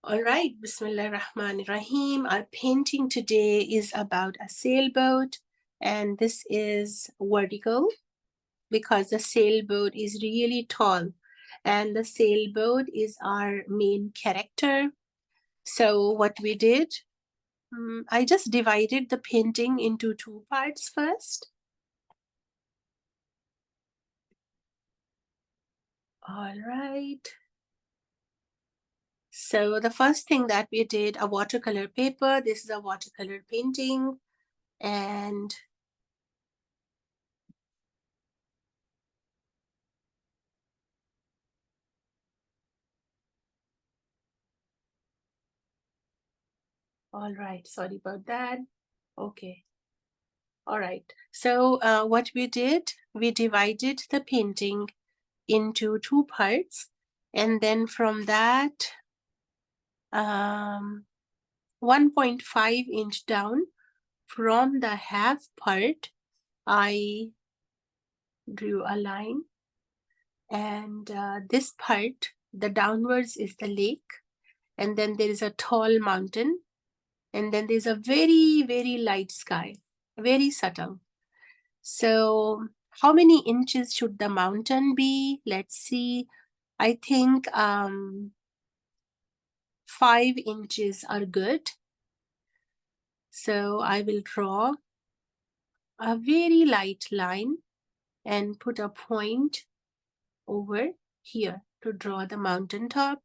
All right, Bismillah Rahman Rahim. Our painting today is about a sailboat, and this is vertical because the sailboat is really tall, and the sailboat is our main character. So, what we did, I just divided the painting into two parts first. All right. So the first thing that we did, a watercolor paper. This is a watercolor painting. And all right, sorry about that. Okay. All right. So what we did, we divided the painting into two parts. And then from that, 1.5 inch down from the half part, I drew a line. And this part, the downwards is the lake. And then there is a tall mountain. And then there's a very, very light sky, very subtle. So how many inches should the mountain be? Let's see. I think 5 inches are good. So I will draw a very light line and put a point over here to draw the mountain top.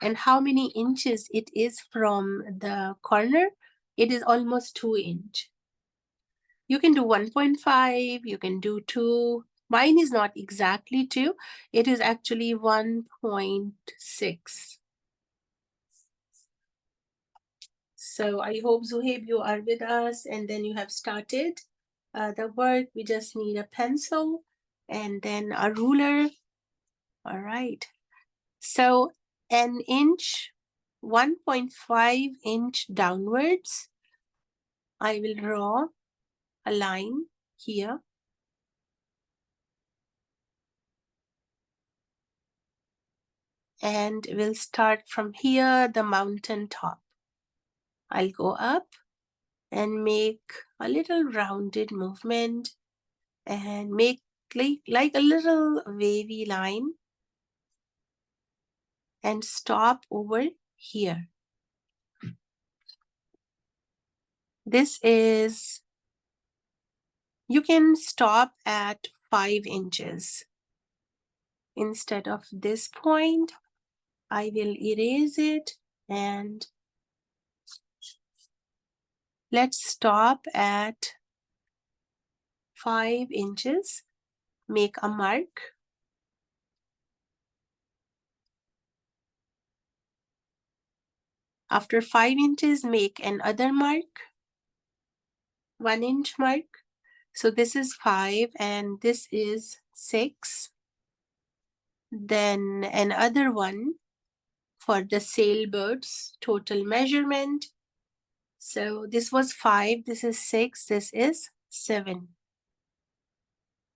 And how many inches it is from the corner? It is almost 2 inch. You can do 1.5, you can do 2. Mine is not exactly 2. It is actually 1.6. So I hope, Zuhaib, you are with us and then you have started the work. We just need a pencil and then a ruler. All right. So an inch, 1.5 inch downwards, I will draw a line here. And we'll start from here, the mountain top. I'll go up and make a little rounded movement and make like a little wavy line and stop over here. This is, you can stop at 5 inches. Instead of this point, I will erase it and let's stop at 5 inches. Make a mark. After 5 inches, make another mark, 1 inch mark. So this is 5 and this is 6. Then another one for the sailboat's total measurement. So this was 5, this is 6, this is 7.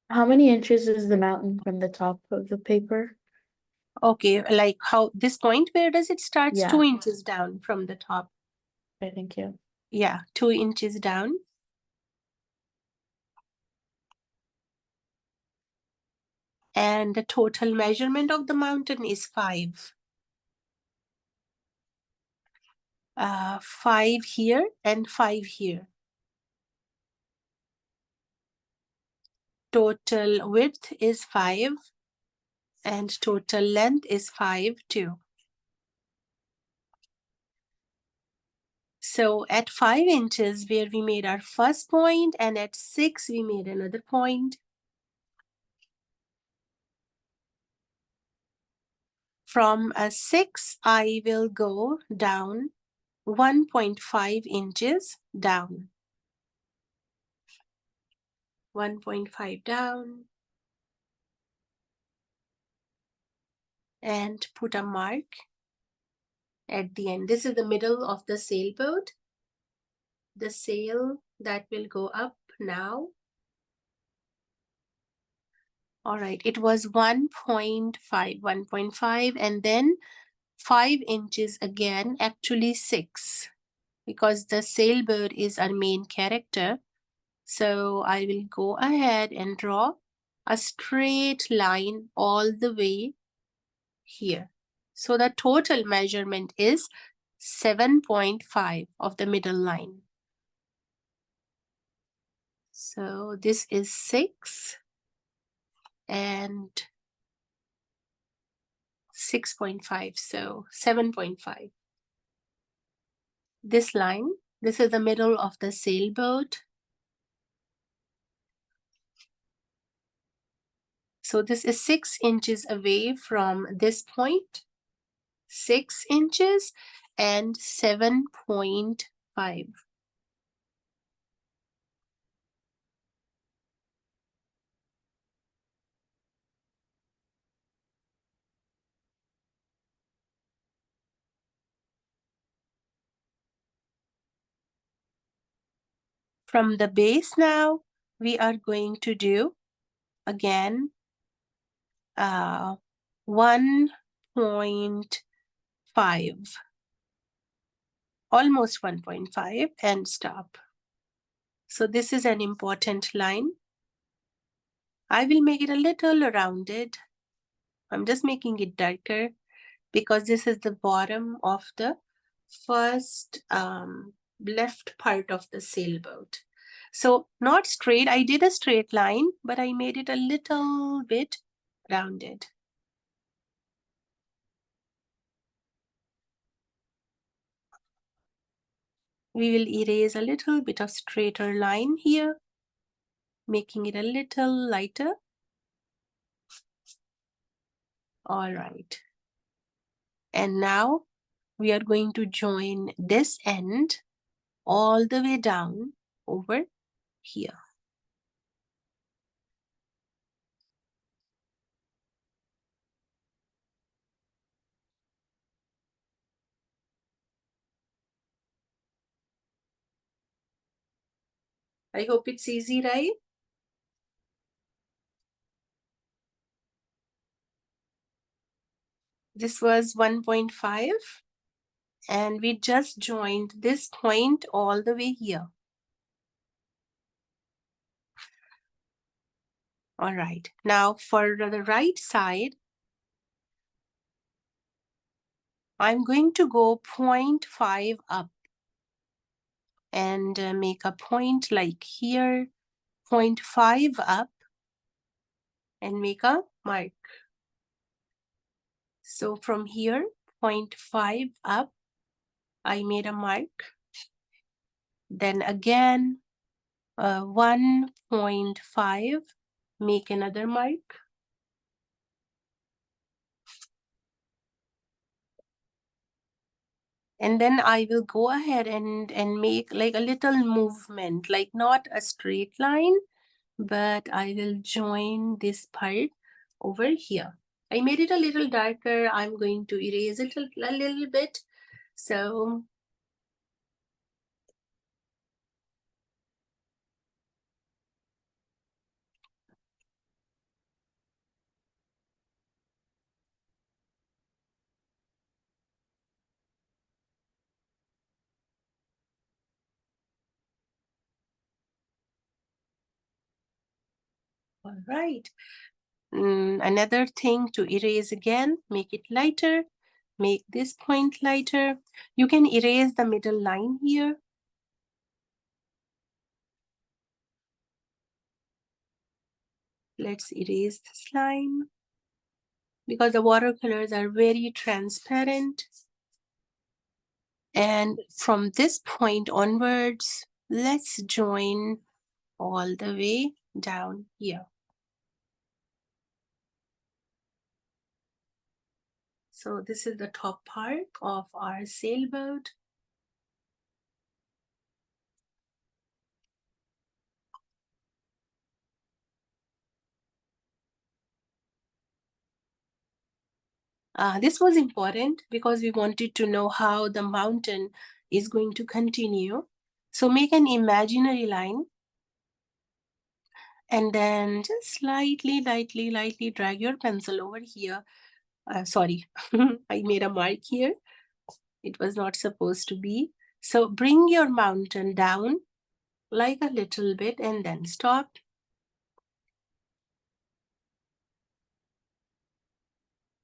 How many inches is the mountain from the top of the paper? Okay, like how this point, where does it start? Yeah. 2 inches down from the top. Okay, thank you. Yeah, 2 inches down. And the total measurement of the mountain is 5. 5 here and 5 here. Total width is 5 and total length is 5 too. So at 5 inches where we made our first point, and at 6 we made another point. From a 6 I will go down 1.5 inches down. 1.5 down. And put a mark at the end. This is the middle of the sailboat. The sail that will go up now. All right, it was 1.5, and then 5 inches again, actually 6, because the sailboat is our main character. So I will go ahead and draw a straight line all the way here. So the total measurement is 7.5 of the middle line. So this is 6 and 6.5, so 7.5. This line, this is the middle of the sailboat. So this is 6 inches away from this point, 6 inches and 7.5. From the base now, we are going to do again 1.5, almost 1.5, and stop. So this is an important line. I will make it a little rounded. I'm just making it darker because this is the bottom of the first left part of the sailboat. So not straight, I did a straight line, but I made it a little bit rounded. We will erase a little bit of straighter line here, making it a little lighter. All right. And now we are going to join this end all the way down over here. I hope it's easy, right? This was 1.5 and we just joined this point all the way here. All right, now for the right side, I'm going to go 0.5 up and make a point like here, 0.5 up and make a mark. So from here, 0.5 up, I made a mark. Then again, 1.5, make another mark. And then I will go ahead and make like a little movement, like not a straight line, but I will join this part over here. I made it a little darker. I'm going to erase it a little bit. So all right. Another thing to erase again, make it lighter, make this point lighter. You can erase the middle line here. Let's erase this line because the watercolors are very transparent. And from this point onwards, let's join all the way down here. So this is the top part of our sailboat. This was important because we wanted to know how the mountain is going to continue. So make an imaginary line and then just lightly drag your pencil over here Sorry, I made a mark here. It was not supposed to be. So bring your mountain down like a little bit and then stop.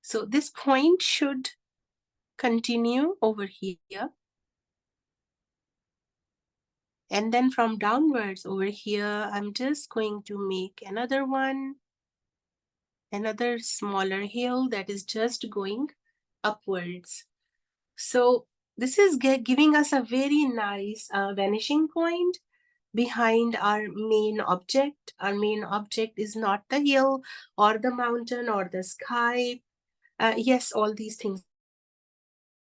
So this point should continue over here. And then from downwards over here, I'm just going to make another one, another smaller hill that is just going upwards. So this is giving us a very nice vanishing point behind our main object. Our main object is not the hill or the mountain or the sky. Yes, all these things.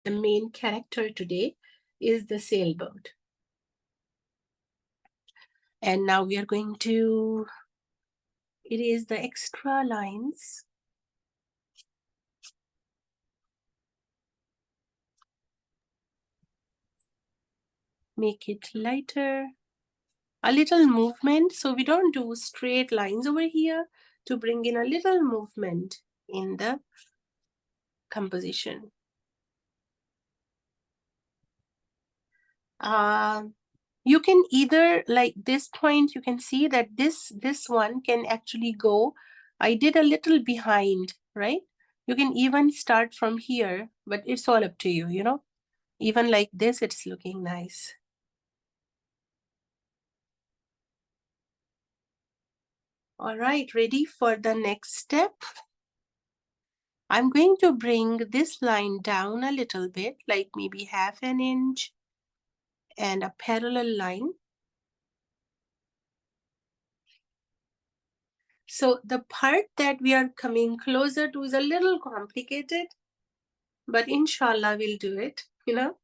The main character today is the sailboat. And now we are going to erase the extra lines. Make it lighter. A little movement, so we don't do straight lines over here, to bring in a little movement in the composition. You can either, like this point, you can see that this one can actually go. I did a little behind, right? You can even start from here, but it's all up to you, you know. Even like this, it's looking nice. All right, ready for the next step? I'm going to bring this line down a little bit, like maybe half an inch, and a parallel line. So the part that we are coming closer to is a little complicated, but inshallah we'll do it, you know.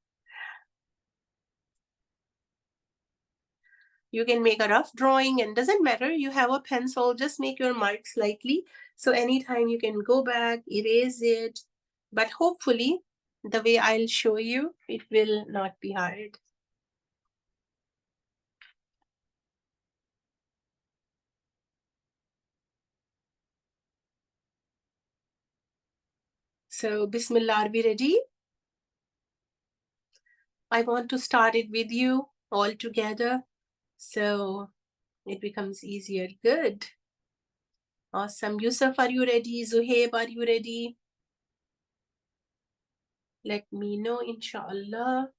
You can make a rough drawing and doesn't matter, you have a pencil, just make your mark slightly. So anytime you can go back, erase it, but hopefully the way I'll show you, it will not be hard. So Bismillah, are we ready? I want to start it with you all together, so it becomes easier. Good. Awesome. Yusuf, are you ready? Zuhaib, are you ready? Let me know, inshallah.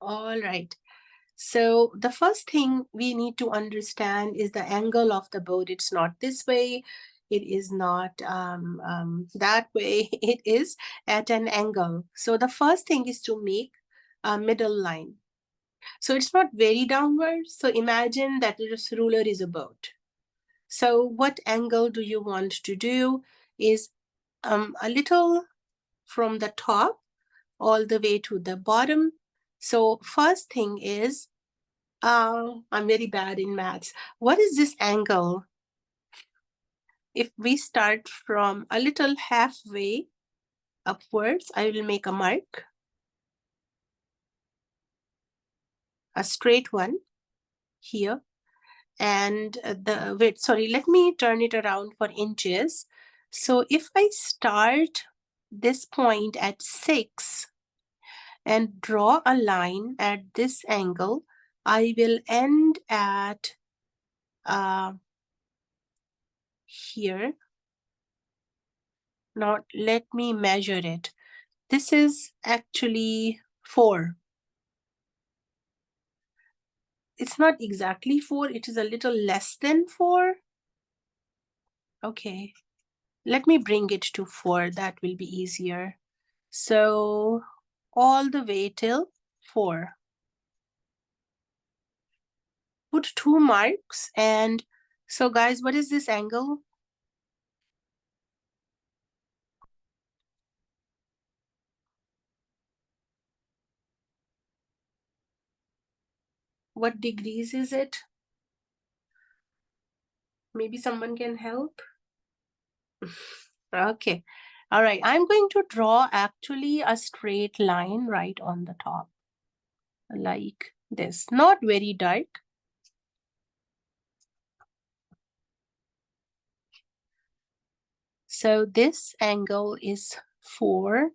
All right. So the first thing we need to understand is the angle of the boat. It's not this way. It is not that way. It is at an angle. So the first thing is to make a middle line. So it's not very downward. So imagine that this ruler is a boat. So what angle do you want to do is a little from the top all the way to the bottom. So first thing is, I'm very bad in maths. What is this angle? If we start from a little halfway upwards, I will make a mark, a straight one here. And the width, sorry, let me turn it around for inches. So if I start this point at 6 and draw a line at this angle, I will end at here. Now let me measure it. This is actually 4. It's not exactly 4, it is a little less than 4. Okay, let me bring it to 4, that will be easier. So all the way till 4. Put 2 marks, and so guys, what is this angle? What degrees is it? Maybe someone can help. Okay. All right. I'm going to draw actually a straight line right on the top, like this. Not very dark. So this angle is 4,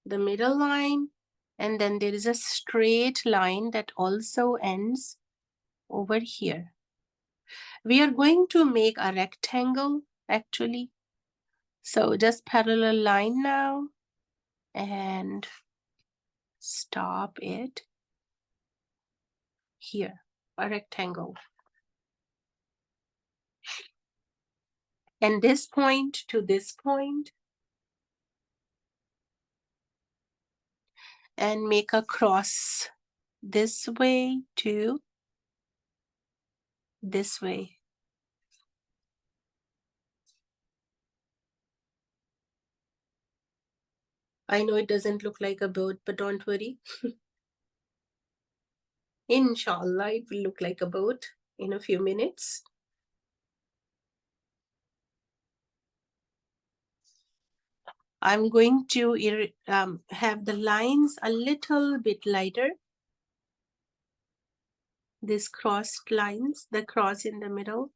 the middle line, and then there is a straight line that also ends over here. We are going to make a rectangle actually. So just parallel line now and stop it here, a rectangle. And this point to this point, and make a cross this way to this way. I know it doesn't look like a boat, but don't worry. Inshallah, it will look like a boat in a few minutes. I'm going to have the lines a little bit lighter. These crossed lines, the cross in the middle.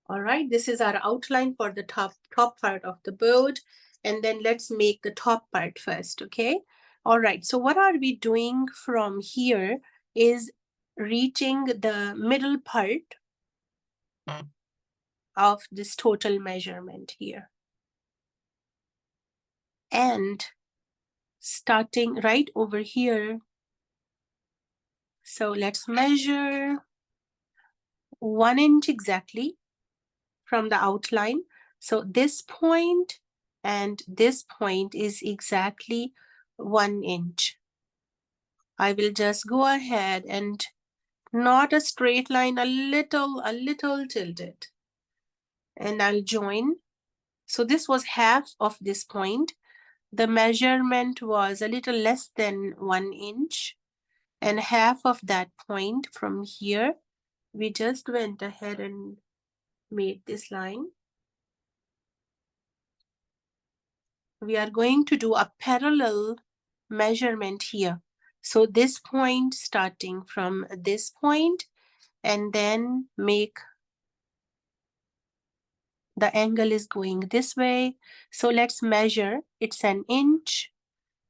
All right, this is our outline for the top part of the boat. And then let's make the top part first, okay? All right, so what are we doing from here is reaching the middle part of this total measurement here. And starting right over here. So let's measure 1 inch exactly from the outline. So this point and this point is exactly 1 inch. I will just go ahead and not a straight line, a little tilted. And I'll join. So this was half of this point. The measurement was a little less than 1 inch. And half of that point from here, we just went ahead and made this line. We are going to do a parallel measurement here. So this point starting from this point, and then make the angle is going this way. So let's measure. It's an inch.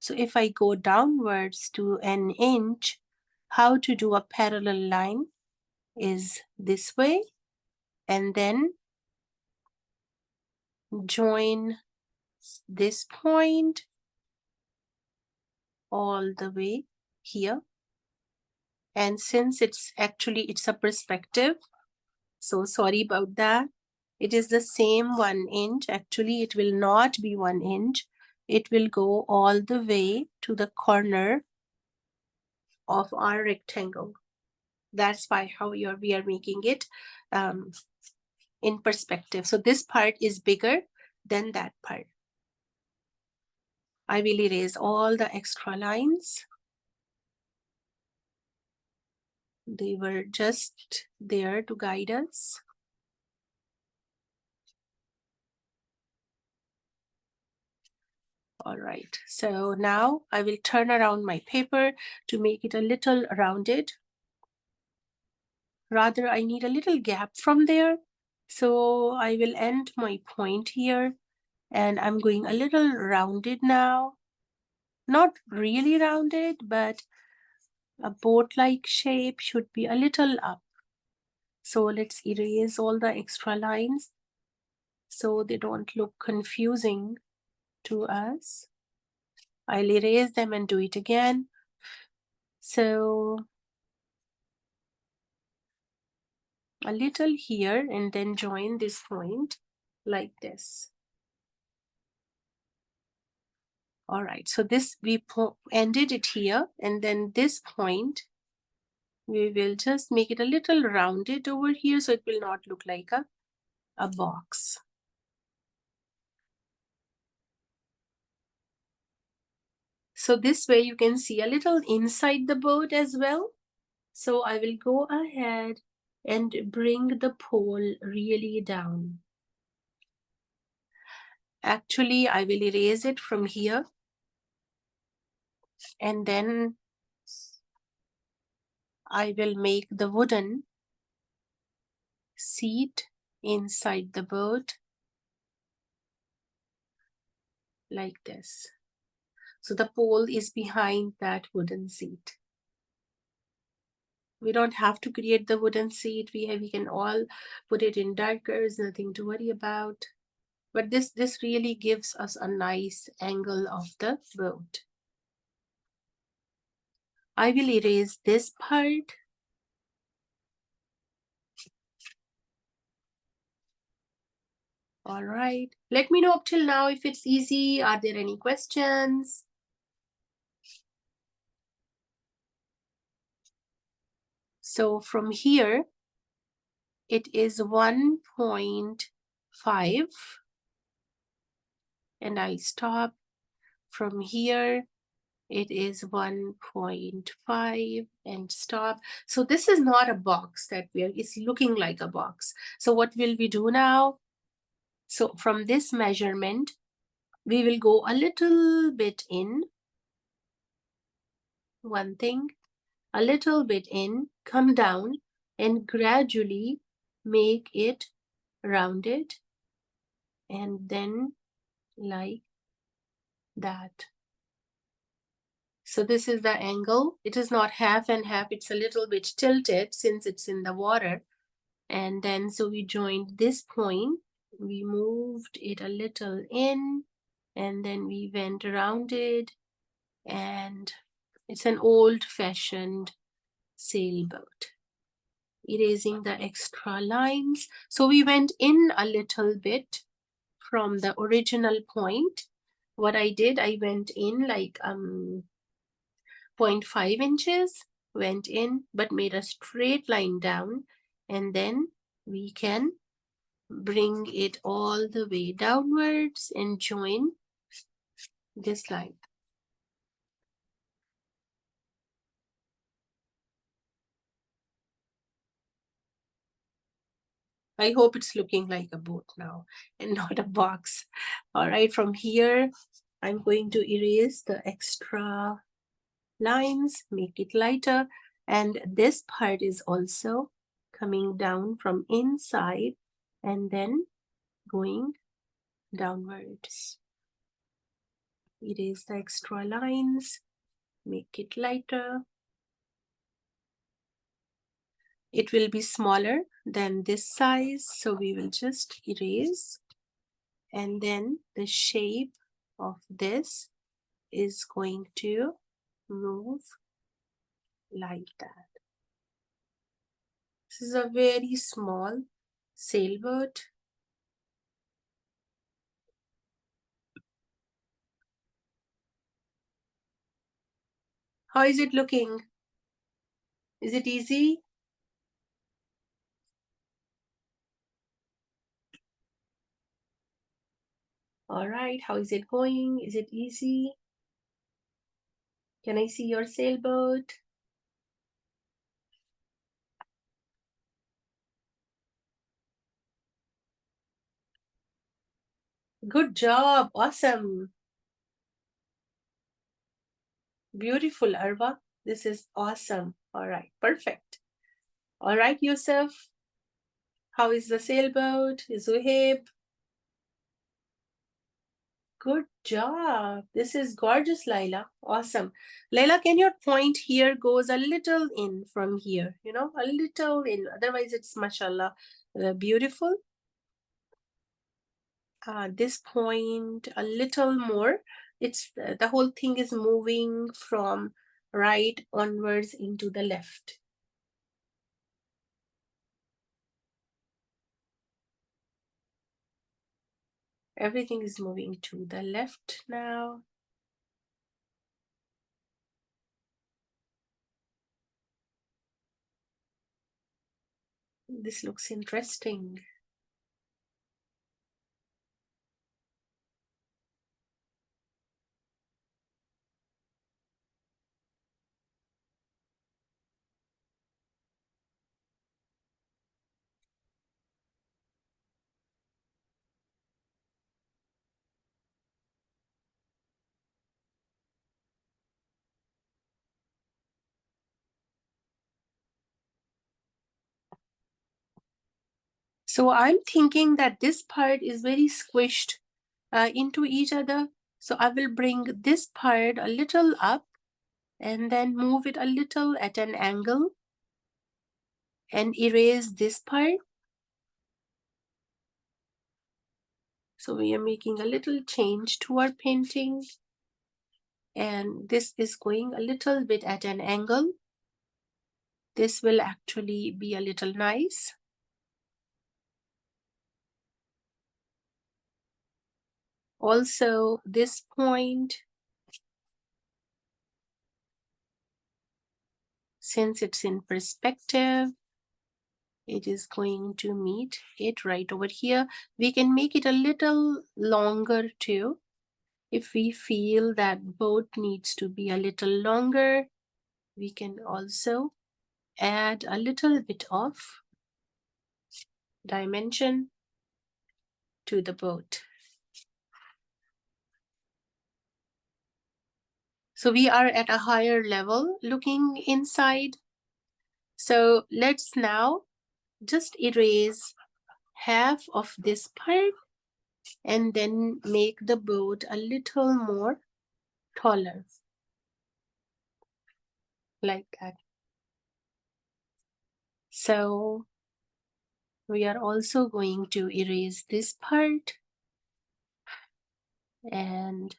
So if I go downwards to an inch, how to do a parallel line is this way, and then join this point all the way here. And since it's a perspective, so sorry about that. It is the same 1 inch. Actually, it will not be 1 inch. It will go all the way to the corner of our rectangle. That's why we are making it in perspective. So this part is bigger than that part. I will erase all the extra lines. They were just there to guide us. All right, so now I will turn around my paper to make it a little rounded. Rather, I need a little gap from there. So I will end my point here, and I'm going a little rounded now. Not really rounded, but a boat-like shape should be a little up. So let's erase all the extra lines so they don't look confusing to us. I'll erase them and do it again. So a little here, and then join this point like this. All right, so this we ended it here, and then this point we will just make it a little rounded over here so it will not look like a box. So this way you can see a little inside the boat as well. So I will go ahead and bring the pole really down. Actually, I will erase it from here, and then I will make the wooden seat inside the boat like this. So the pole is behind that wooden seat. We don't have to create the wooden seat. We can all put it in darkers, nothing to worry about. But this really gives us a nice angle of the boat. I will erase this part. All right. Let me know up till now if it's easy. Are there any questions? So from here, it is 1.5. And I stop. From here, it is 1.5 and stop. So this is not a box that it's looking like a box. So what will we do now? So from this measurement, we will go a little bit in, one thing, a little bit in, come down, and gradually make it rounded, and then like that. So this is the angle. It is not half and half. It's a little bit tilted since it's in the water. And then so we joined this point. We moved it a little in, and then we went around it. And it's an old-fashioned sailboat. Erasing the extra lines. So we went in a little bit from the original point. What I did, I went in like 0.5 inches, went in, but made a straight line down, and then we can bring it all the way downwards and join this line. I hope it's looking like a boat now and not a box. All right, from here, I'm going to erase the extra lines, make it lighter. And this part is also coming down from inside and then going downwards. Erase the extra lines, make it lighter. It will be smaller than this size, so we will just erase. And then the shape of this is going to move like that. This is a very small sailboat. How is it looking? Is it easy? All right, how is it going? Is it easy? Can I see your sailboat? Good job, awesome. Beautiful, Arwa. This is awesome. All right, perfect. All right, Yusuf. How is the sailboat? Zuhaib? Good job. This is gorgeous, Laila. Awesome. Laila, can your point here goes a little in from here? You know, a little in. Otherwise, it's mashallah beautiful. This point a little more. It's the whole thing is moving from right onwards into the left. Everything is moving to the left now. This looks interesting. So I'm thinking that this part is very squished into each other. So I will bring this part a little up and then move it a little at an angle and erase this part. So we are making a little change to our painting, and this is going a little bit at an angle. This will actually be a little nice. Also, this point, since it's in perspective, it is going to meet it right over here. We can make it a little longer too. If we feel that boat needs to be a little longer, we can also add a little bit of dimension to the boat. So we are at a higher level looking inside. So let's now just erase half of this part and then make the boat a little more taller, like that. So we are also going to erase this part and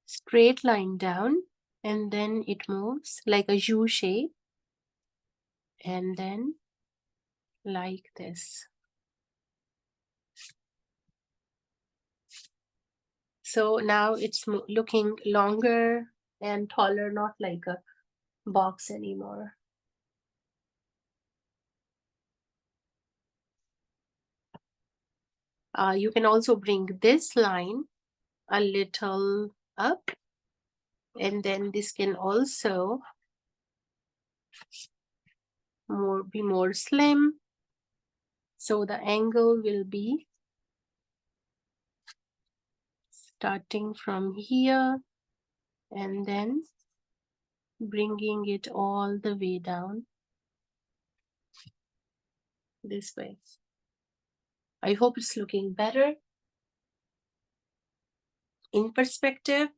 straight line down, and then it moves like a U shape, and then like this. So now it's looking longer and taller, not like a box anymore. You can also bring this line a little up, and then this can also be more slim. So the angle will be starting from here and then bringing it all the way down this way. I hope it's looking better. In perspective,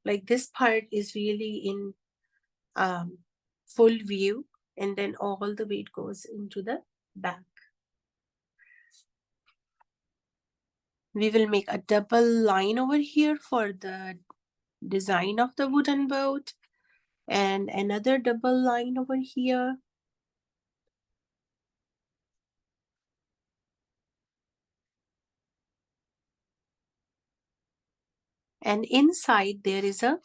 like this part is really in full view, and then all the way it goes into the back. We will make a double line over here for the design of the wooden boat, and another double line over here. And inside there is a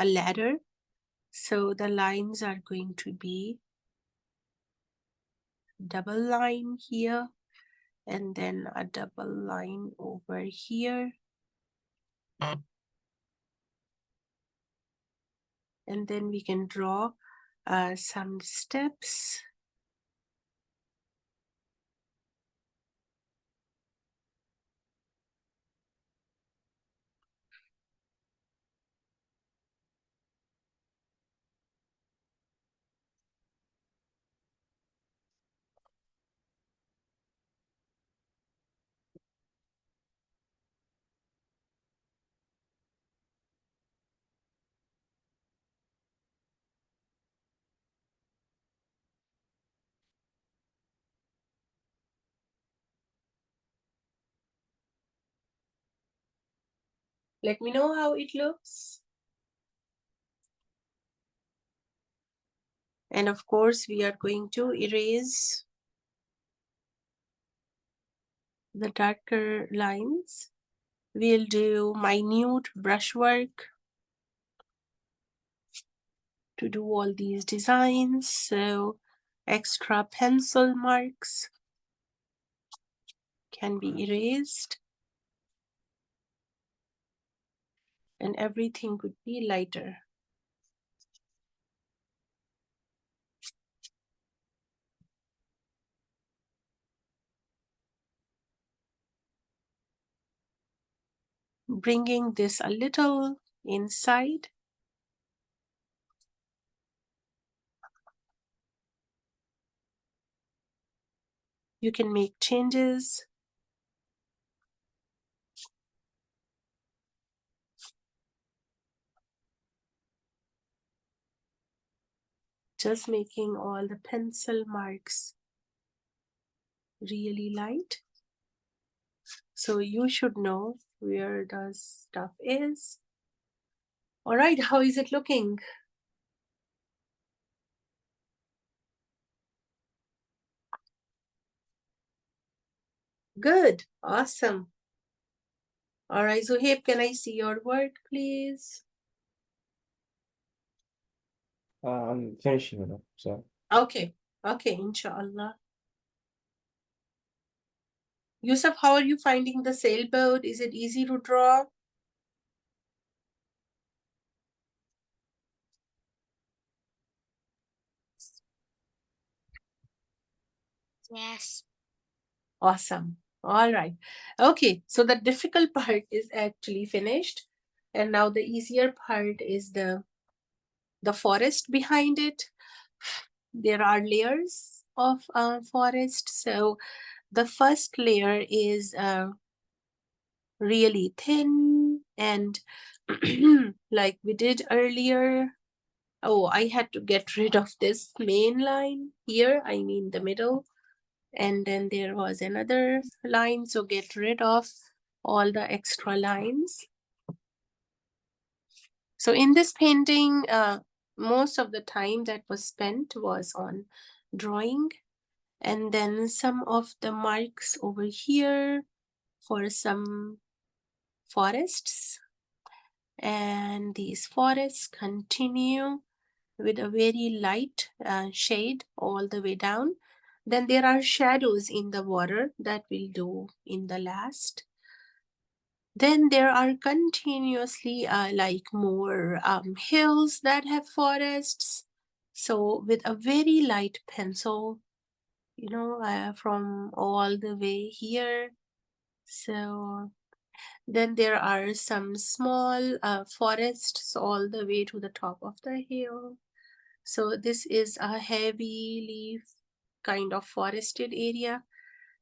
ladder. So the lines are going to be double line here, and then a double line over here. And then we can draw some steps. Let me know how it looks. And of course, we are going to erase the darker lines. We'll do minute brushwork to do all these designs. So extra pencil marks can be erased, and everything would be lighter. Bringing this a little inside. You can make changes. Just making all the pencil marks really light. So you should know where the stuff is. All right, how is it looking? Good, awesome. All right, Zuhaib, can I see your work, please? I'm finishing it up, so. Okay, inshallah. Yusuf, how are you finding the sailboat? Is it easy to draw? Yes. Awesome. All right. Okay, so the difficult part is actually finished. And now the easier part is the forest behind it. There are layers of forest. So the first layer is really thin and like we did earlier. Oh, I had to get rid of this main line here. I mean the middle. And then there was another line. So get rid of all the extra lines. So in this painting, most of the time that was spent was on drawing. And then some of the marks over here for some forests. And these forests continue with a very light shade all the way down. Then there are shadows in the water that we'll do in the last. Then there are continuously like more hills that have forests. So with a very light pencil, you know, from all the way here. So then there are some small forests all the way to the top of the hill. So this is a heavily kind of forested area.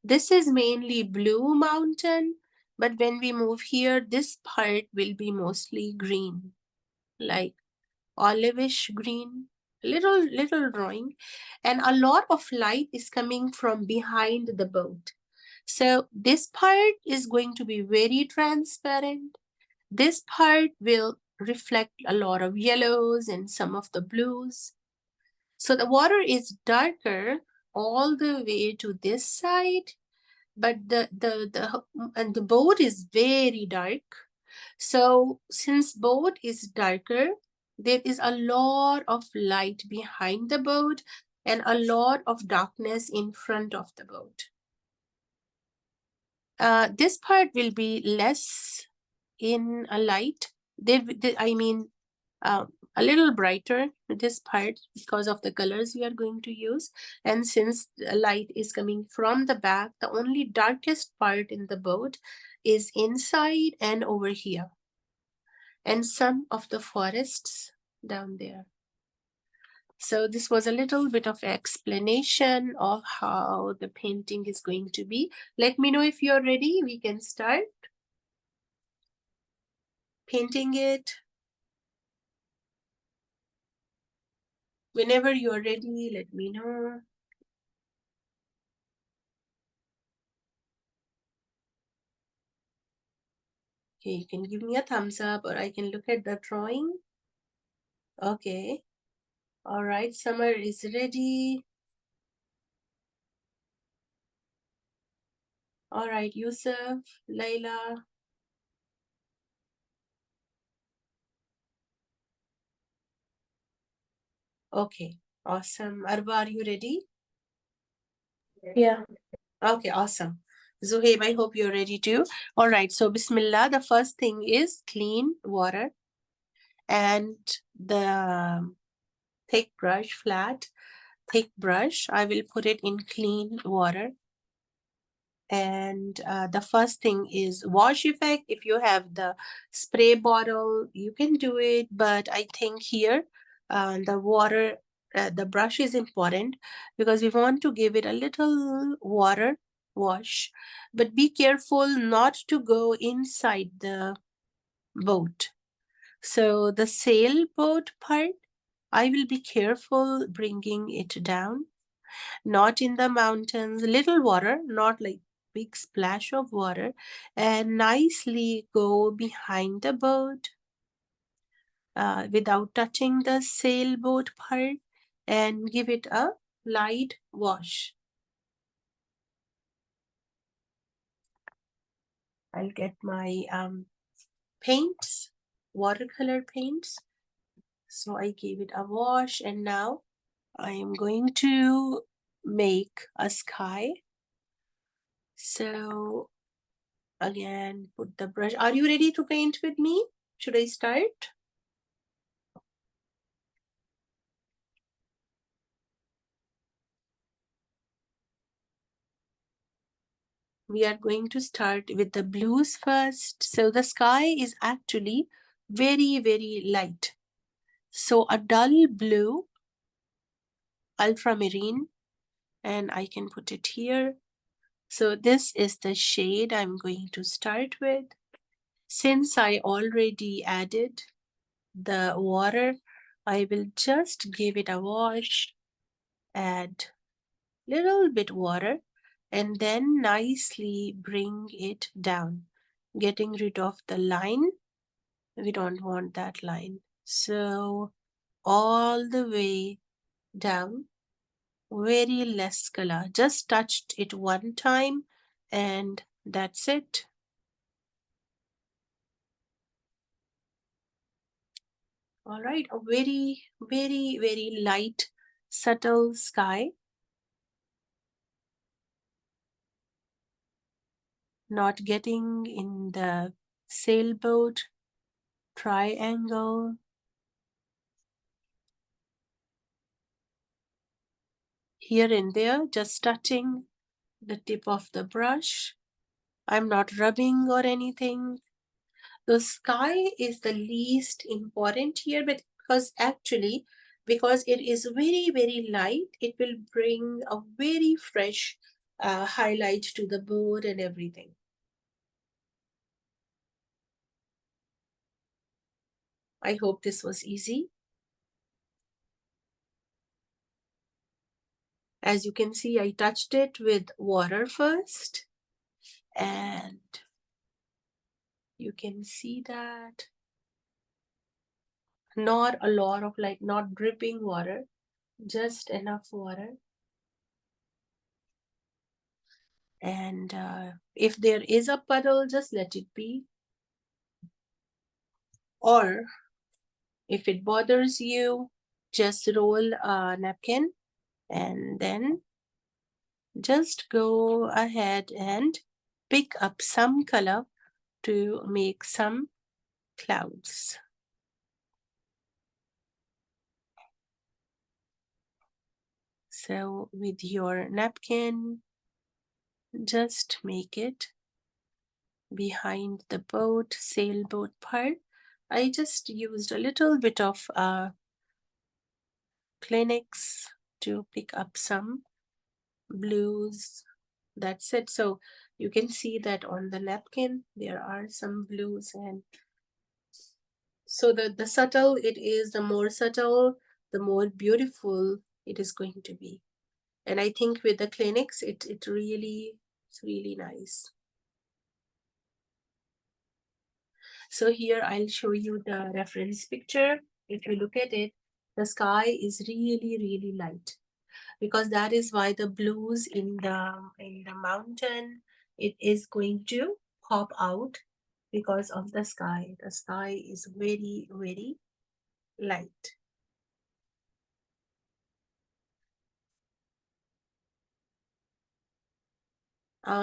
This is mainly blue mountain, but when we move here, this part will be mostly green, like olivish green, little drawing. And a lot of light is coming from behind the boat. So this part is going to be very transparent. This part will reflect a lot of yellows and some of the blues. So the water is darker all the way to this side, but the boat is very dark. So since boat is darker, there is a lot of light behind the boat and a lot of darkness in front of the boat. This part will be less in a light. I mean, a little brighter, this part, because of the colors we are going to use. And since the light is coming from the back, the only darkest part in the boat is inside and over here. And some of the forests down there. So this was a little bit of explanation of how the painting is going to be. Let me know if you're ready. We can start painting it. Whenever you're ready, let me know. Okay, you can give me a thumbs up or I can look at the drawing. Okay. All right, Summer is ready. All right, Yusuf, Layla. Okay, awesome. Arba, are you ready? Yeah. Okay, awesome. Zuhaib, I hope you're ready too. All right, so Bismillah, the first thing is clean water and the thick brush, flat, thick brush. I will put it in clean water. And the first thing is wash effect. If you have the spray bottle, you can do it. But I think here the water the brush is important because we want to give it a little water wash, but be careful not to go inside the boat. So the sailboat part, I will be careful bringing it down, not in the mountains, little water, not like big splash of water, and nicely go behind the boat without touching the sailboat part and give it a light wash. I'll get my paints, watercolor paints. So I gave it a wash, and now I am going to make a sky. So again, put the brush. Are you ready to paint with me? Should I start? We are going to start with the blues first. So the sky is actually very, very light. So a dull blue, ultramarine, and I can put it here. So this is the shade I'm going to start with. Since I already added the water, I will just give it a wash, add little bit water, and then nicely bring it down, getting rid of the line. We don't want that line. So all the way down, very less color. Just touched it one time and that's it. All right, a very, very, very light, subtle sky. Not getting in the sailboat triangle. Here and there, just touching the tip of the brush. I'm not rubbing or anything. The sky is the least important here, but because it is very, very light, it will bring a very fresh highlight to the board and everything. I hope this was easy. As you can see, I touched it with water first, and you can see that not a lot of, like, not dripping water, just enough water. And if there is a puddle, just let it be. Or if it bothers you, just roll a napkin and then just go ahead and pick up some color to make some clouds. So with your napkin, just make it behind the boat, sailboat part. I just used a little bit of Kleenex to pick up some blues. That's it. So you can see that on the napkin there are some blues, and so the subtle it is, the more subtle, the more beautiful it is going to be. And I think with the Kleenex it's really nice. So here I'll show you the reference picture. If you look at it, the sky is really light, because that is why the blues in the mountain, it is going to pop out because of the sky. The sky is very light.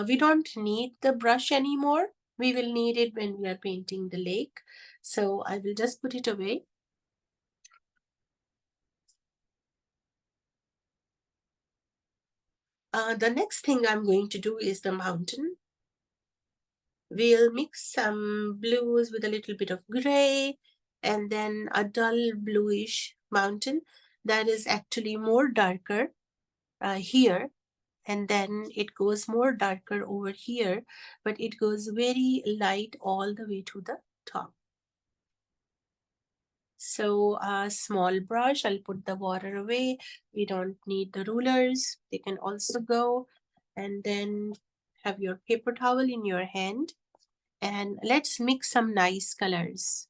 We don't need the brush anymore. We will need it when we are painting the lake. So I will just put it away. The next thing I'm going to do is the mountain. We'll mix some blues with a little bit of gray and then a dull bluish mountain. that is actually more darker here, and then it goes more darker over here, but it goes very light all the way to the top. So a small brush, I'll put the water away. We don't need the rulers. They can also go. And then have your paper towel in your hand. And let's mix some nice colors.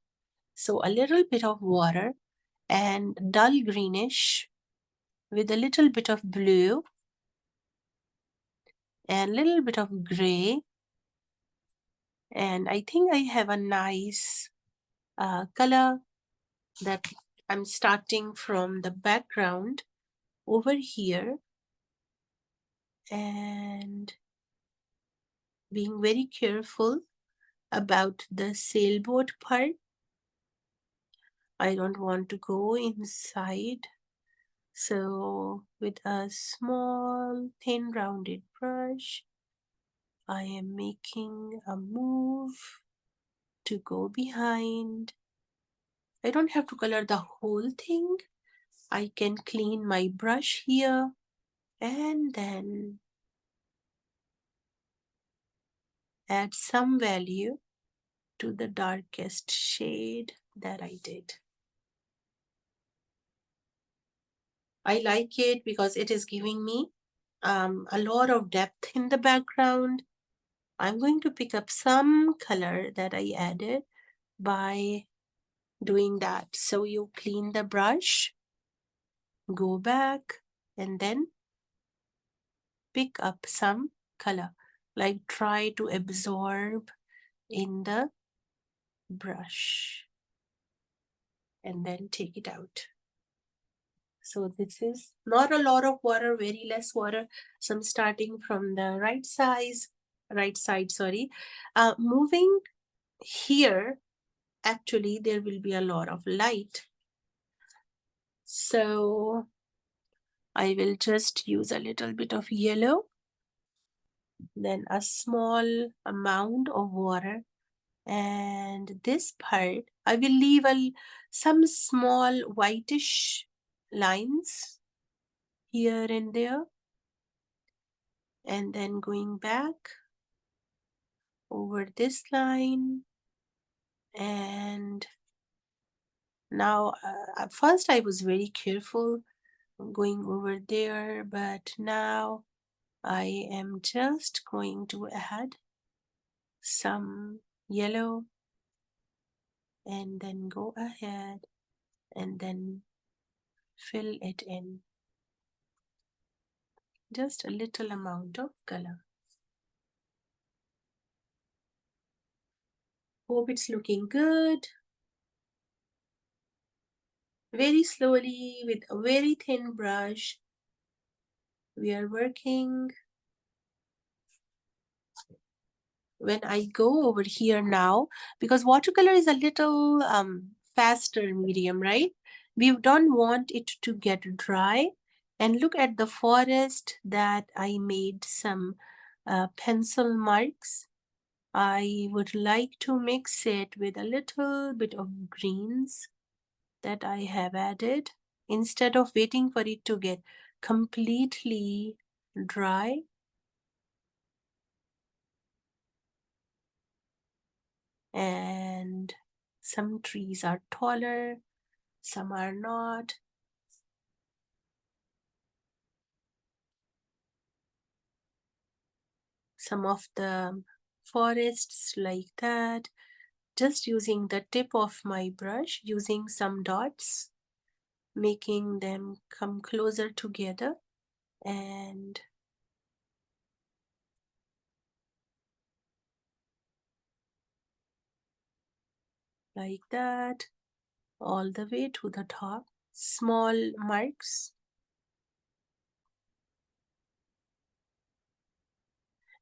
So a little bit of water and dull greenish with a little bit of blue and a little bit of gray. And I think I have a nice color that I'm starting from the background over here and being very careful about the sailboat part. I don't want to go inside. So with a small thin rounded brush, I am making a move to go behind. I don't have to color the whole thing. I can clean my brush here and then add some value to the darkest shade that I did. I like it because it is giving me a lot of depth in the background. I'm going to pick up some color that I added by doing that. So you clean the brush, go back, and then pick up some color. Like try to absorb in the brush and then take it out. So this is not a lot of water, very less water. So I'm starting from the right side, sorry. Moving here, actually there will be a lot of light. So I will just use a little bit of yellow, then a small amount of water. And this part, I will leave some small whitish lines here and there. And then going back over this line. And now, at first I was very careful going over there, but now I am just going to add some yellow and then go ahead and then fill it in. Just a little amount of color. Hope it's looking good. Very slowly with a very thin brush, we are working. When I go over here now, because watercolor is a little faster medium, right? We don't want it to get dry. And look at the forest that I made some pencil marks. I would like to mix it with a little bit of greens that I have added. Instead of waiting for it to get completely dry, and some trees are taller, some are not. Some of the forests like that, just using the tip of my brush, using some dots, making them come closer together, and like that, all the way to the top. Small marks.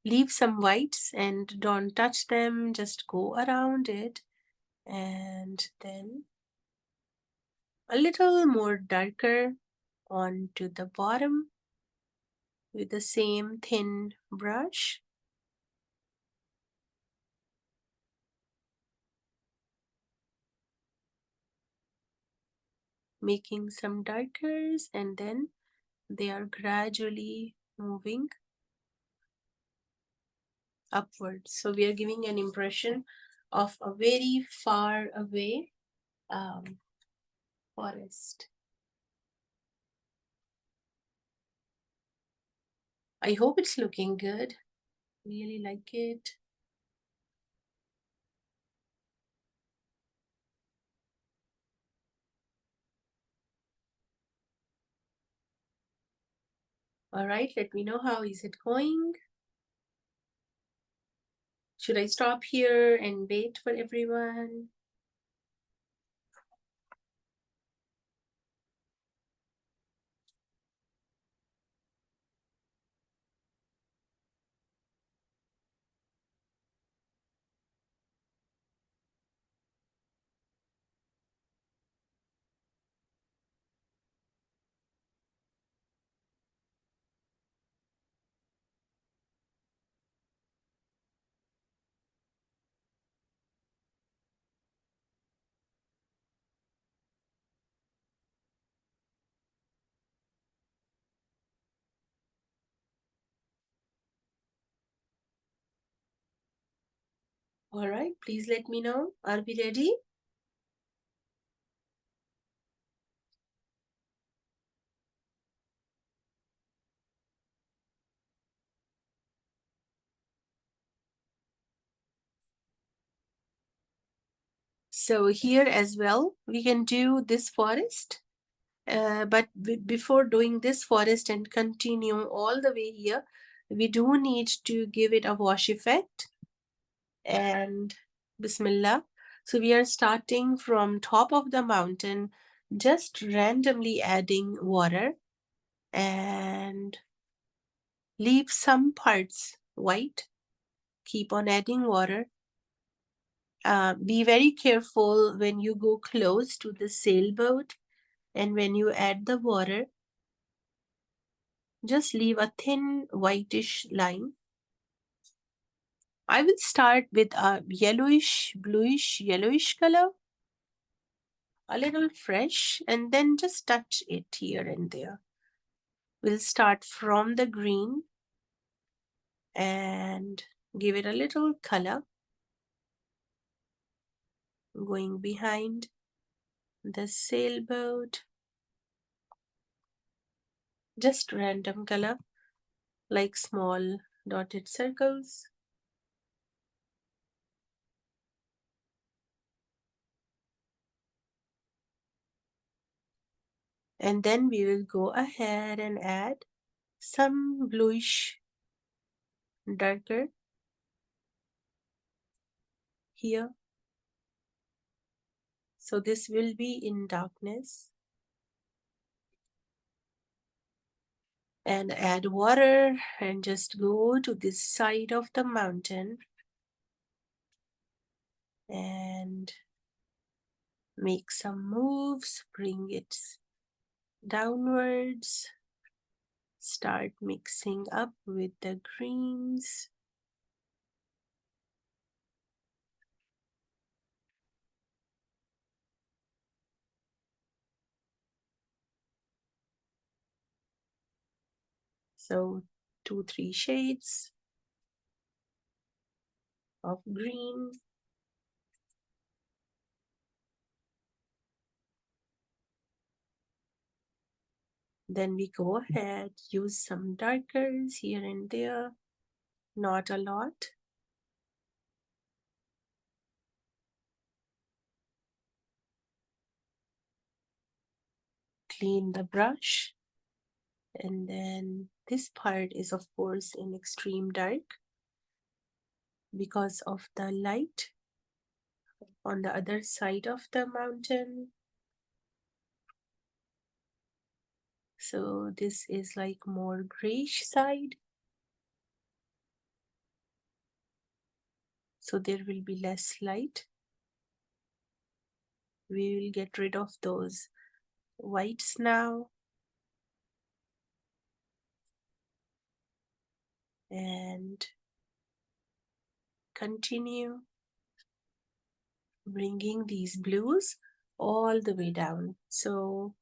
Leave some whites and don't touch them, just go around it. And then a little more darker onto the bottom with the same thin brush. making some darkers, and then they are gradually moving upwards. So we are giving an impression of a very far away forest. I hope it's looking good. Really like it. All right, let me know how is it going. Should I stop here and wait for everyone? All right, please let me know. Are we ready? So here as well, we can do this forest. But before doing this forest and continue all the way here, we do need to give it a wash effect. And Bismillah. So we are starting from top of the mountain, just randomly adding water and leave some parts white. Keep on adding water. Be very careful when you go close to the sailboat and when you add the water. Just leave a thin whitish line. I will start with a yellowish, bluish, yellowish color, a little fresh, and then just touch it here and there. We'll start from the green and give it a little color, going behind the sailboat. Just random color, like small dotted circles. And then we will go ahead and add some bluish darker here. So this will be in darkness. And add water and just go to this side of the mountain and make some moves, bring it downwards, start mixing up with the greens. So 2-3 shades of green. Then we go ahead, use some darkers here and there, not a lot. Clean the brush. And then this part is of course in extreme dark because of the light on the other side of the mountain. So this is like more grayish side. So there will be less light. We will get rid of those whites now. And continue bringing these blues all the way down. So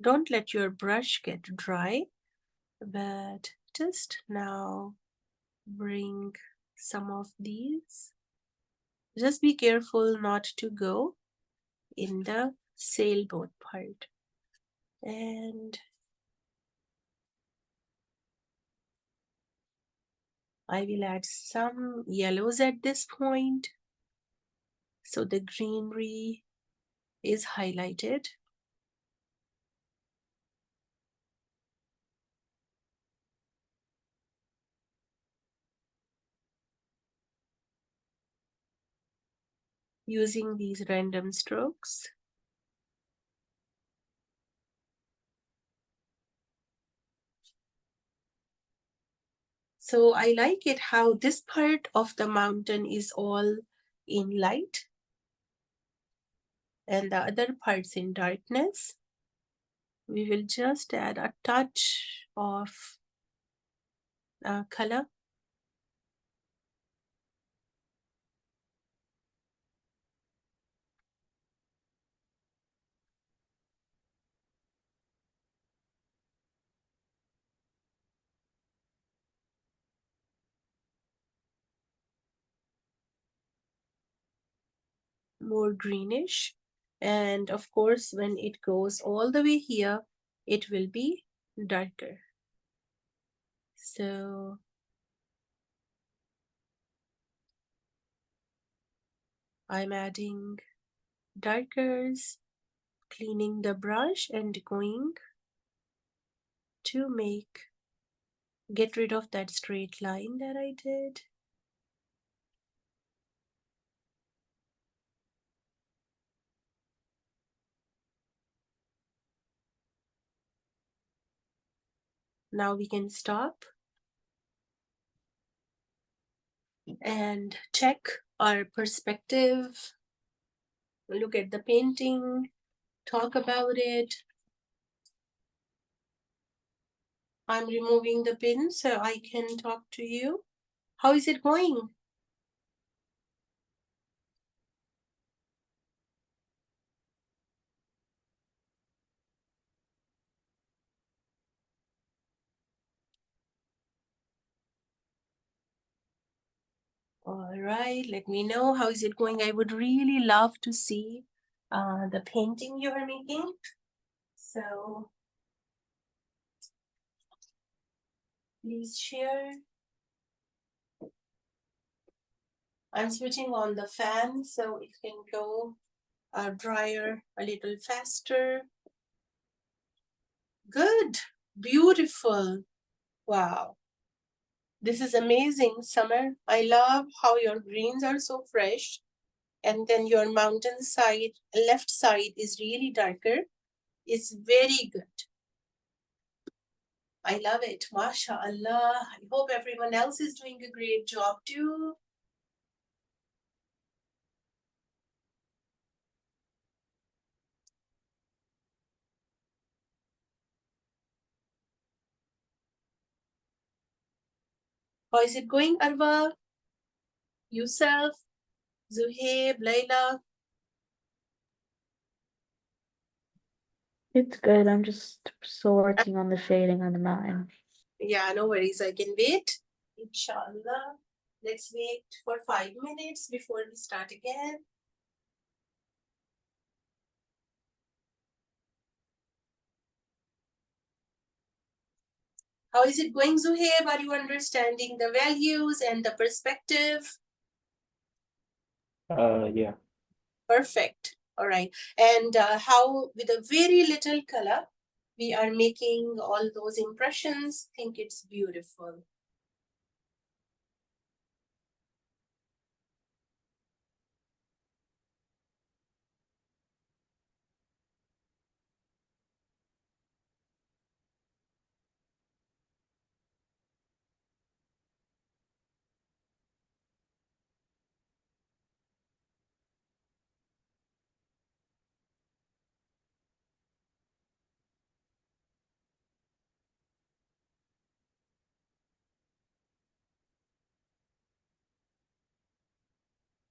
don't let your brush get dry, but just now bring some of these. Just be careful not to go in the sailboat part. And I will add some yellows at this point, so the greenery is highlighted. Using these random strokes. So I like it how this part of the mountain is all in light and the other parts in darkness. We will just add a touch of color. More greenish, and of course when it goes all the way here it will be darker. So I'm adding darkers, cleaning the brush and going to get rid of that straight line that I did. Now we can stop and check our perspective, look at the painting, talk about it. I'm removing the pin so I can talk to you. How is it going? All right, let me know how is it going. I would really love to see the painting you are making. So please share. I'm switching on the fan so it can go drier a little faster. Good, beautiful. Wow, this is amazing, Summer. I love how your greens are so fresh, and then your mountain side, left side is really darker. It's very good. I love it. MashaAllah. I hope everyone else is doing a great job too. How is it going, Arwa? Yourself, Zuhaib, Layla? It's good. I'm just still working on the shading on the mountain. Yeah, no worries. I can wait. Inshallah. Let's wait for 5 minutes before we start again. How is it going, Zuhaib? Are you understanding the values and the perspective? Yeah. Perfect. All right. And how, with a very little color, we are making all those impressions. Think it's beautiful.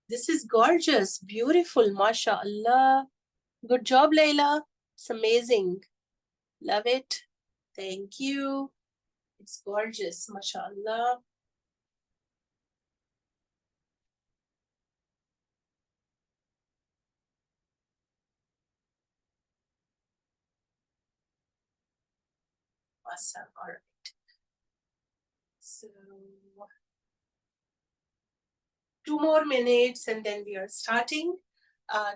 This is gorgeous, beautiful, mashallah. Good job, Layla. It's amazing. Love it. Thank you. It's gorgeous, mashallah. Awesome. All right. So 2 more minutes and then we are starting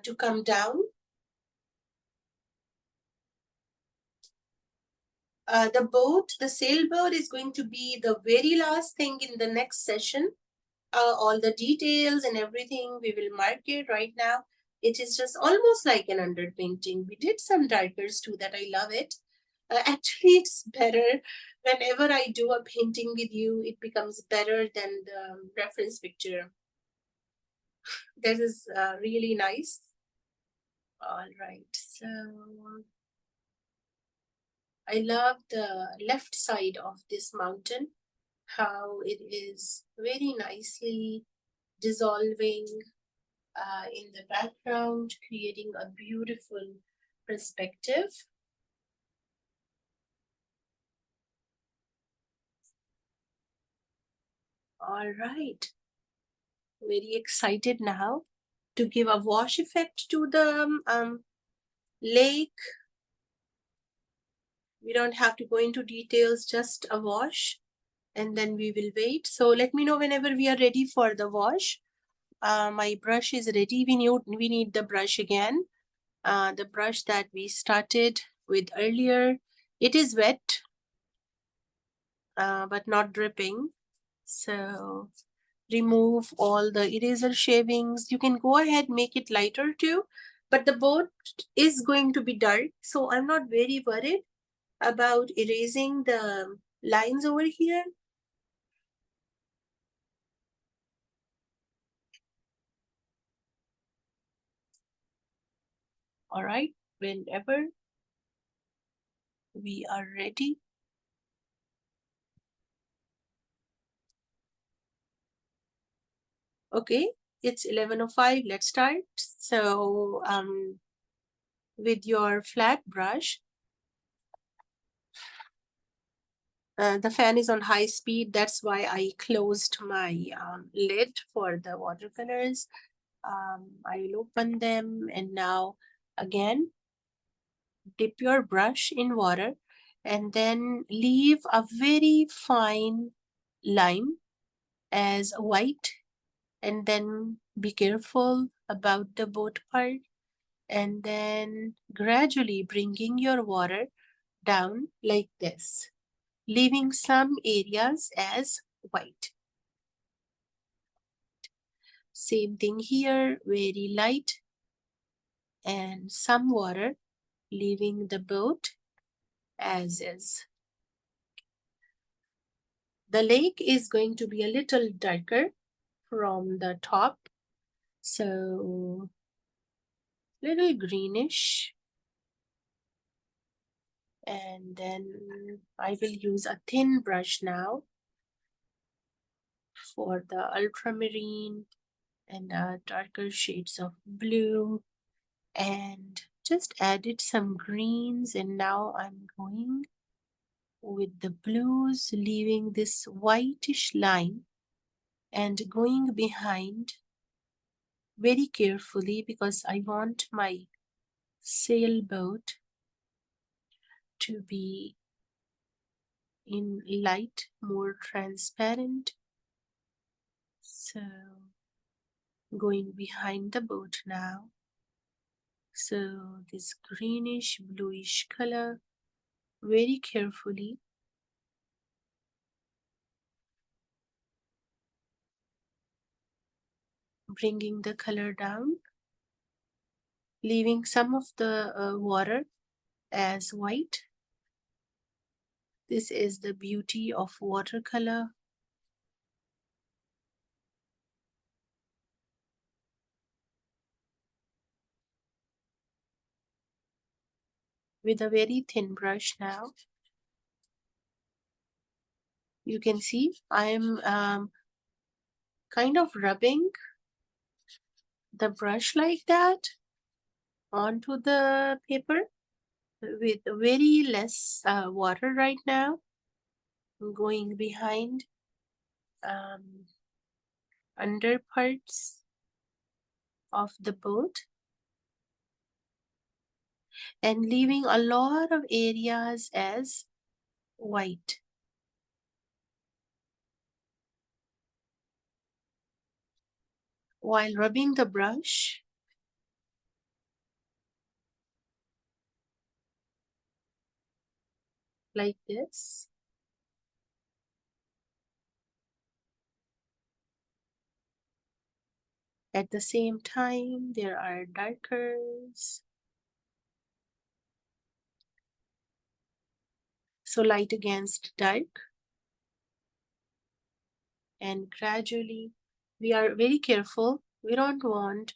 to come down. The sailboat is going to be the very last thing in the next session. All the details and everything, we will mark it right now. It is just almost like an underpainting. We did some darkers too that I love it. Actually, it's better whenever I do a painting with you, it becomes better than the reference picture. This is really nice. All right, so I love the left side of this mountain, how it is very nicely dissolving in the background, creating a beautiful perspective. All right, very excited now to give a wash effect to the lake. We don't have to go into details, just a wash, and then we will wait. So let me know whenever we are ready for the wash. My brush is ready. We need the brush again. The brush that we started with earlier. It is wet, but not dripping. So remove all the eraser shavings. You can go ahead, make it lighter too, but the boat is going to be dark, so I'm not very worried about erasing the lines over here. All right, whenever we are ready. Okay, it's 11:05. Let's start. So with your flat brush, the fan is on high speed. That's why I closed my lid for the watercolors. I will open them, and now again dip your brush in water and then leave a very fine line as white, and then be careful about the boat part, and then gradually bringing your water down like this, leaving some areas as white. Same thing here, very light and some water, leaving the boat as is. The lake is going to be a little darker from the top, so little greenish. And then I will use a thin brush now for the ultramarine and darker shades of blue, and just added some greens, and now I'm going with the blues, leaving this whitish line and going behind very carefully because I want my sailboat to be in light, more transparent. So going behind the boat now. So this greenish bluish color, very carefully. Bringing the color down, leaving some of the water as white. This is the beauty of watercolor. With a very thin brush now. You can see I am kind of rubbing the brush like that onto the paper with very less water right now. I'm going behind under parts of the boat and leaving a lot of areas as white. While rubbing the brush, like this, at the same time there are darkers, so light against dark, and gradually we are very careful. We don't want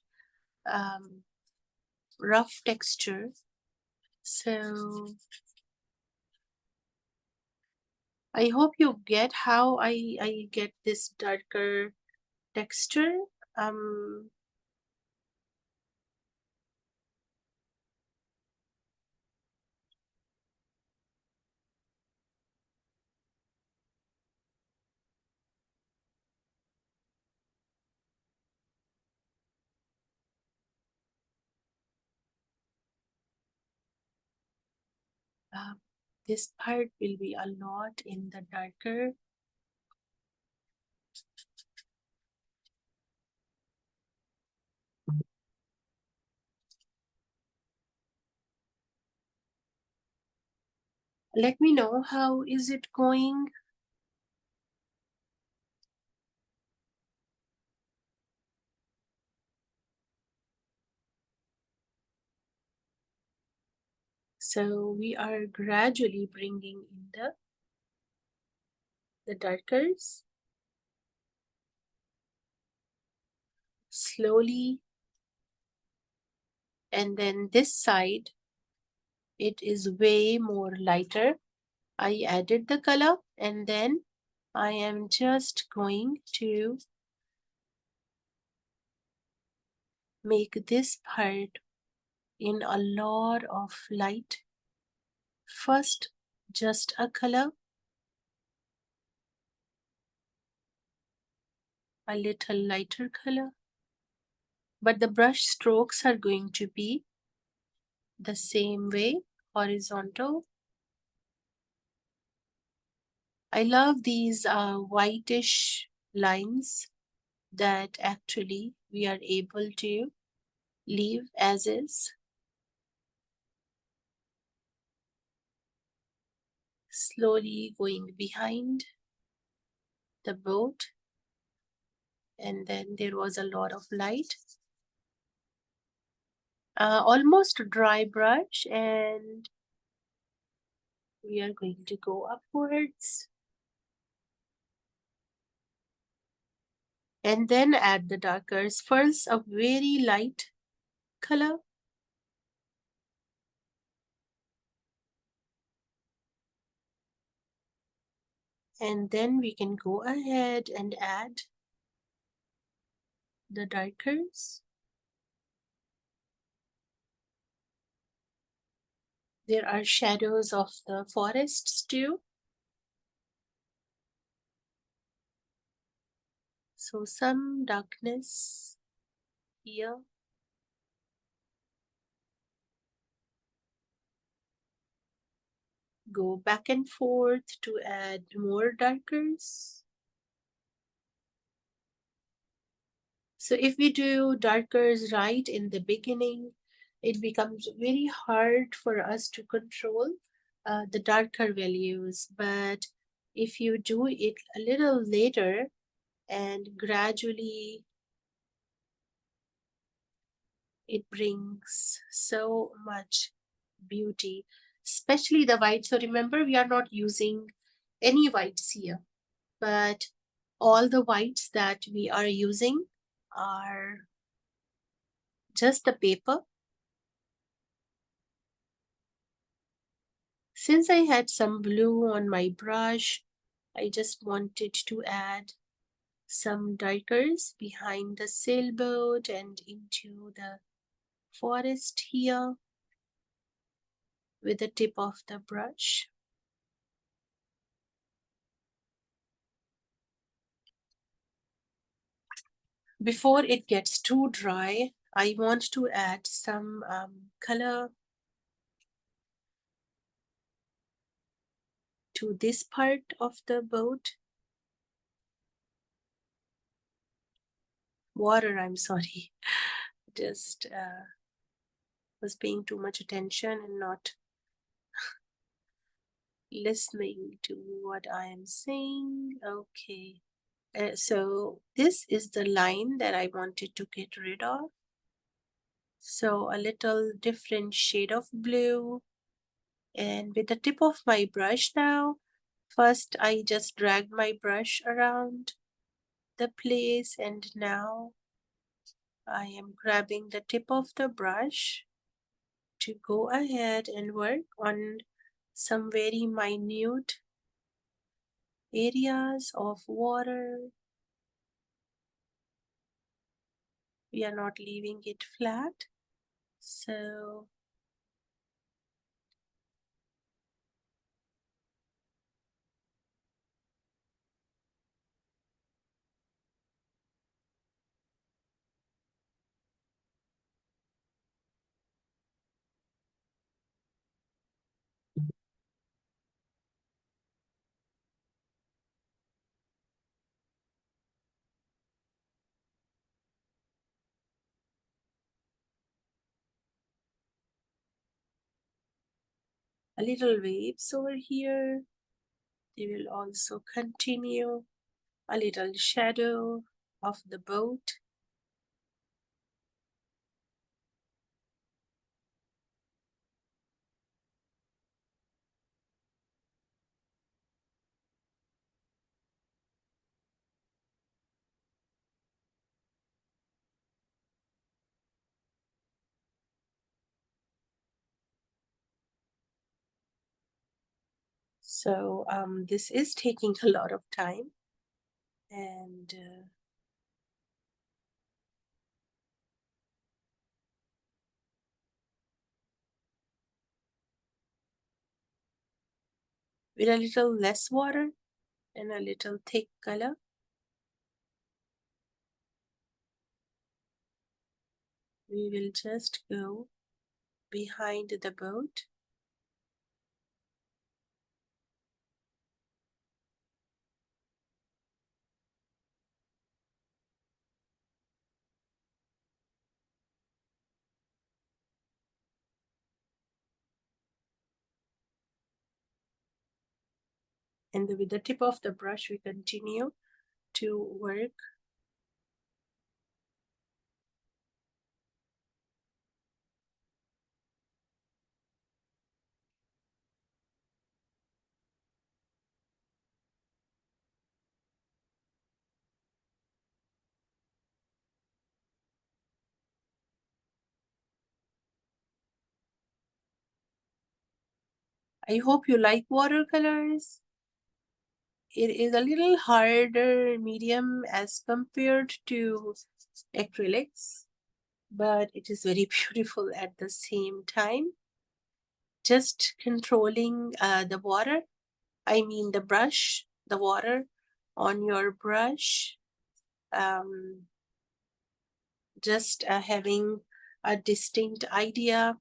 rough texture, so I hope you get how I get this darker texture. This part will be a lot in the darker. Let me know how is it going. So we are gradually bringing in the darkers. Slowly. And then this side, it is way more lighter. I added the color and then I am just going to make this part in a lot of light. First, just a color, a little lighter color, but the brush strokes are going to be the same way, horizontal. I love these whitish lines that actually we are able to leave as is. Slowly going behind the boat, and then there was a lot of light. Almost dry brush, and we are going to go upwards and then add the darkers. First a very light color, and then we can go ahead and add the darkers. There are shadows of the forests too. So some darkness here. Go back and forth to add more darkers. So if we do darkers right in the beginning, it becomes very hard for us to control the darker values. But if you do it a little later and gradually, it brings so much beauty, especially the white. So remember, we are not using any whites here, but all the whites that we are using are just the paper. Since I had some blue on my brush, I just wanted to add some darkers behind the sailboat and into the forest here with the tip of the brush. Before it gets too dry, I want to add some color to this part of the boat. Water, I'm sorry. Just was paying too much attention and not listening to what I am saying. Okay. So this is the line that I wanted to get rid of. So a little different shade of blue. And with the tip of my brush now, first I just drag my brush around the place, and now I am grabbing the tip of the brush to go ahead and work on some very minute areas of water. We are not leaving it flat. So a little waves over here. They will also continue. A little shadow of the boat. So this is taking a lot of time, and with a little less water and a little thick color, we will just go behind the boat. And with the tip of the brush, we continue to work. I hope you like watercolors. It is a little harder medium as compared to acrylics, but it is very beautiful at the same time. Just controlling the water, I mean the brush, the water on your brush. Just having a distinct idea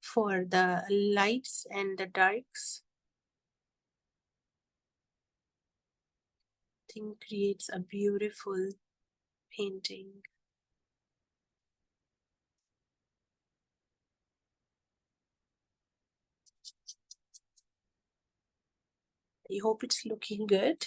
for the lights and the darks. I think creates a beautiful painting. I hope it's looking good.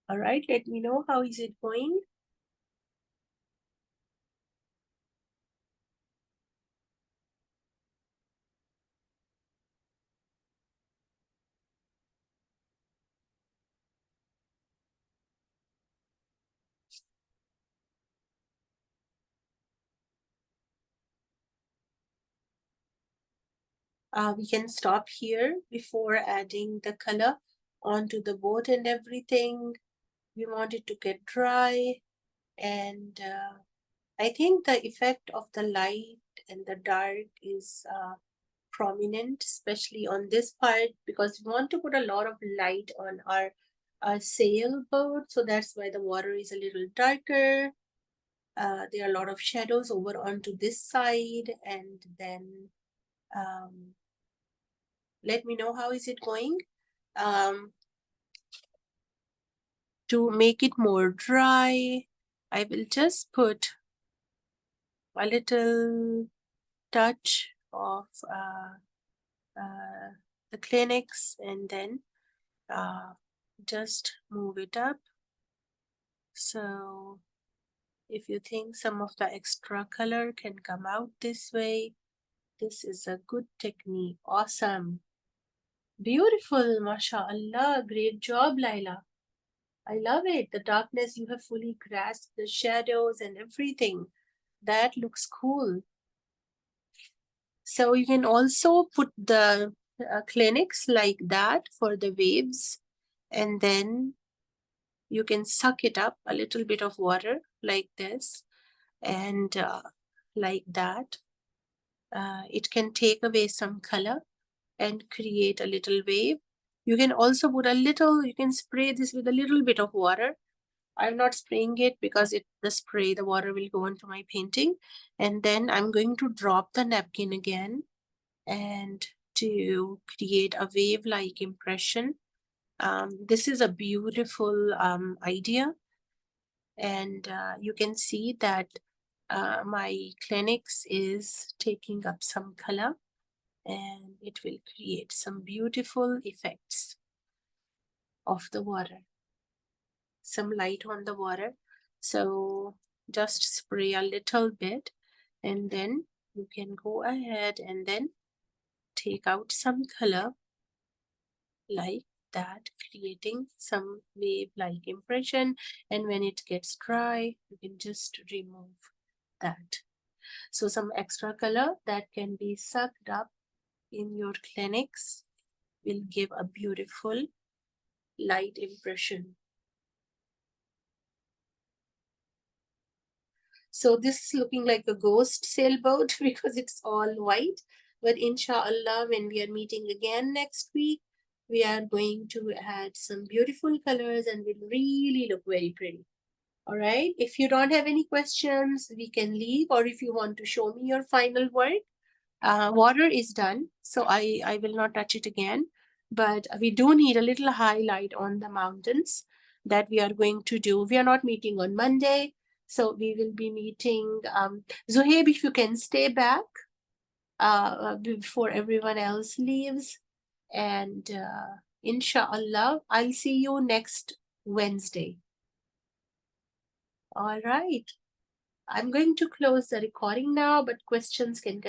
All right, let me know how is it going. We can stop here before adding the color onto the board and everything. We want it to get dry, and I think the effect of the light and the dark is prominent, especially on this part, because we want to put a lot of light on our sailboat. So that's why the water is a little darker. There are a lot of shadows over onto this side, and then let me know how is it going. To make it more dry, I will just put a little touch of the clinics, and then just move it up. So if you think some of the extra color can come out this way, this is a good technique. Awesome. Beautiful, mashallah. Great job, Laila. I love it. The darkness, you have fully grasped the shadows and everything. That looks cool. So you can also put the clinics like that for the waves, and then you can suck it up a little bit of water like this, and like that. It can take away some color and create a little wave. You can also put a little, you can spray this with a little bit of water. I'm not spraying it because the water will go into my painting. And then I'm going to drop the napkin again and to create a wave-like impression. This is a beautiful idea. And you can see that my clinics is taking up some color, and it will create some beautiful effects of the water, some light on the water. So just spray a little bit, and then you can go ahead and then take out some color like that, creating some wave-like impression. And when it gets dry, you can just remove that. So some extra color that can be sucked up in your clinics will give a beautiful light impression. So this is looking like a ghost sailboat because it's all white. But inshallah, when we are meeting again next week, we are going to add some beautiful colors and will really look very pretty. All right. If you don't have any questions, we can leave. Or if you want to show me your final work, water is done. So I will not touch it again. But we do need a little highlight on the mountains that we are going to do. We are not meeting on Monday. So we will be meeting. Zuhaib, if you can stay back before everyone else leaves. And inshallah, I'll see you next Wednesday. All right. I'm going to close the recording now, but questions can